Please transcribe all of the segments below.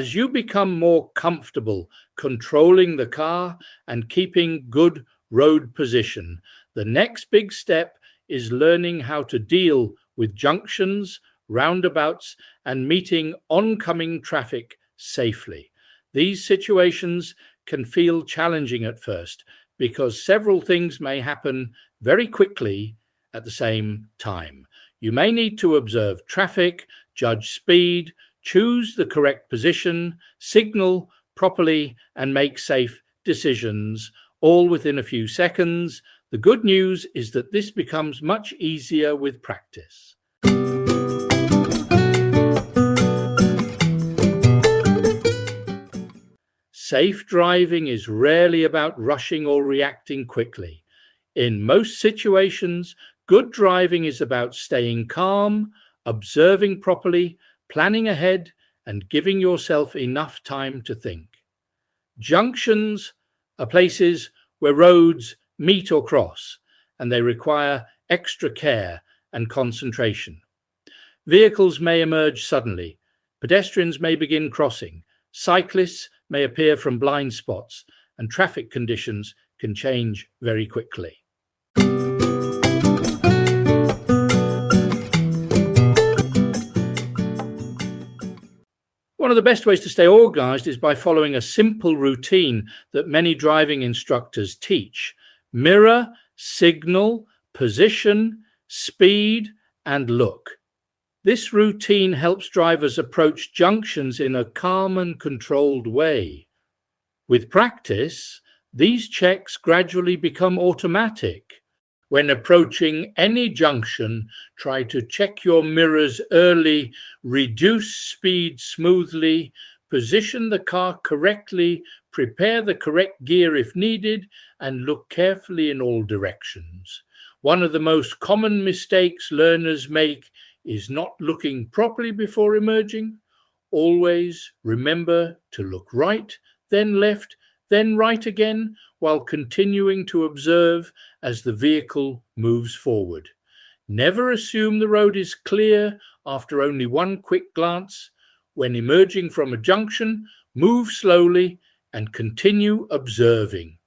As you become more comfortable controlling the car and keeping good road position, the next big step is learning how to deal with junctions, roundabouts, and meeting oncoming traffic safely. These situations can feel challenging at first because several things may happen very quickly at the same time. You may need to observe traffic, judge speed, choose the correct position, signal properly, and make safe decisions, all within a few seconds. The good news is that this becomes much easier with practice. Safe driving is rarely about rushing or reacting quickly. In most situations, good driving is about staying calm, observing properly, planning ahead, and giving yourself enough time to think. Junctions are places where roads meet or cross, and they require extra care and concentration. Vehicles may emerge suddenly, pedestrians may begin crossing, cyclists may appear from blind spots, and traffic conditions can change very quickly. One of the best ways to stay organized is by following a simple routine that many driving instructors teach. Mirror, signal, position, speed, and look. This routine helps drivers approach junctions in a calm and controlled way. With practice, these checks gradually become automatic. When approaching any junction, try to check your mirrors early, reduce speed smoothly, position the car correctly, prepare the correct gear if needed, and look carefully in all directions. One of the most common mistakes learners make is not looking properly before emerging. Always remember to look right, then left, then right again, while continuing to observe as the vehicle moves forward. Never assume the road is clear after only one quick glance. When emerging from a junction, move slowly and continue observing.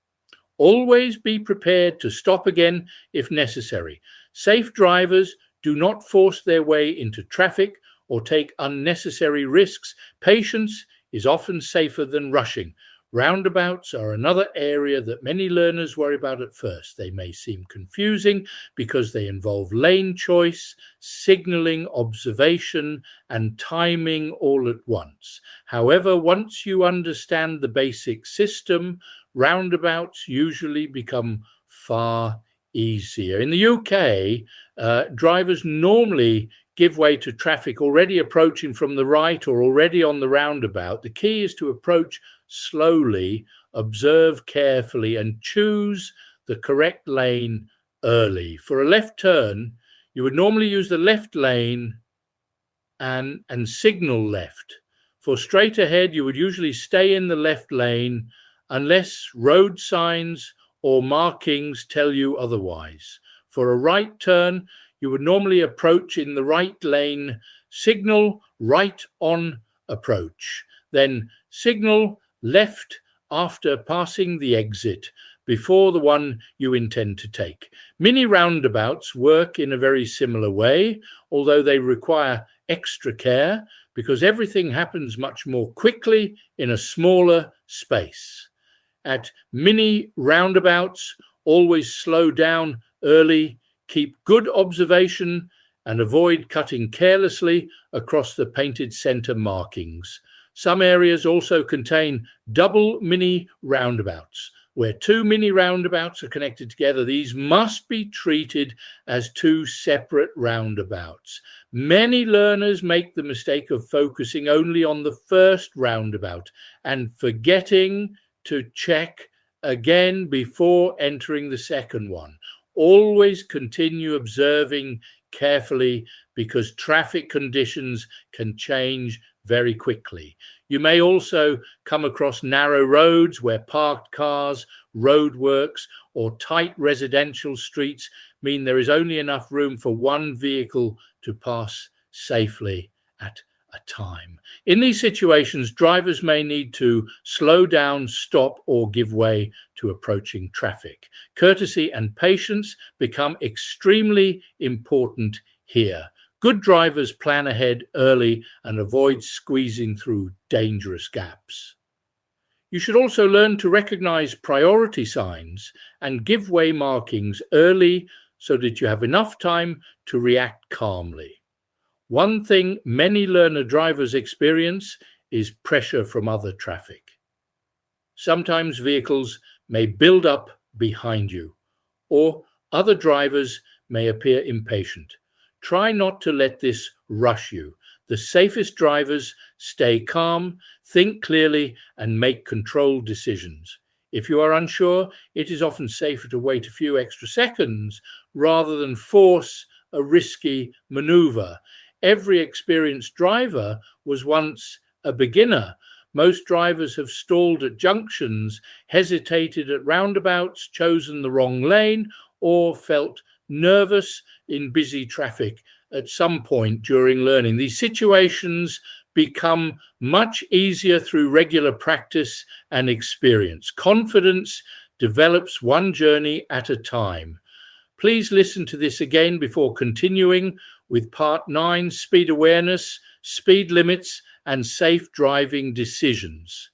Always be prepared to stop again if necessary. Safe drivers do not force their way into traffic or take unnecessary risks. Patience is often safer than rushing. Roundabouts are another area that many learners worry about at first. They may seem confusing because they involve lane choice, signaling, observation, and timing all at once. However, once you understand the basic system, roundabouts usually become far easier. In the UK, drivers normally give way to traffic already approaching from the right or already on the roundabout. The key is to approach slowly, observe carefully, and choose the correct lane early. For a left turn, you would normally use the left lane and signal left. For straight ahead, you would usually stay in the left lane unless road signs or markings tell you otherwise. For a right turn, you would normally approach in the right lane, signal right on approach, then signal left after passing the exit before the one you intend to take. Mini roundabouts work in a very similar way, although they require extra care because everything happens much more quickly in a smaller space. At mini roundabouts, always slow down early, keep good observation, and avoid cutting carelessly across the painted center markings. Some areas also contain double mini roundabouts. Where two mini roundabouts are connected together, these must be treated as two separate roundabouts. Many learners make the mistake of focusing only on the first roundabout and forgetting to check again before entering the second one. Always continue observing carefully because traffic conditions can change very quickly. You may also come across narrow roads where parked cars, roadworks, or tight residential streets mean there is only enough room for one vehicle to pass safely at a time. In these situations, drivers may need to slow down, stop, or give way to approaching traffic. Courtesy and patience become extremely important here. Good drivers plan ahead early and avoid squeezing through dangerous gaps. You should also learn to recognize priority signs and give way markings early so that you have enough time to react calmly. One thing many learner drivers experience is pressure from other traffic. Sometimes vehicles may build up behind you, or other drivers may appear impatient. Try not to let this rush you. The safest drivers stay calm, think clearly, and make controlled decisions. If you are unsure, it is often safer to wait a few extra seconds rather than force a risky maneuver. Every experienced driver was once a beginner. Most drivers have stalled at junctions, hesitated at roundabouts, chosen the wrong lane, or felt nervous in busy traffic at some point during learning. These situations become much easier through regular practice and experience. Confidence develops one journey at a time. Please listen to this again before continuing with Part 9, Speed Awareness, Speed Limits, and Safe Driving Decisions.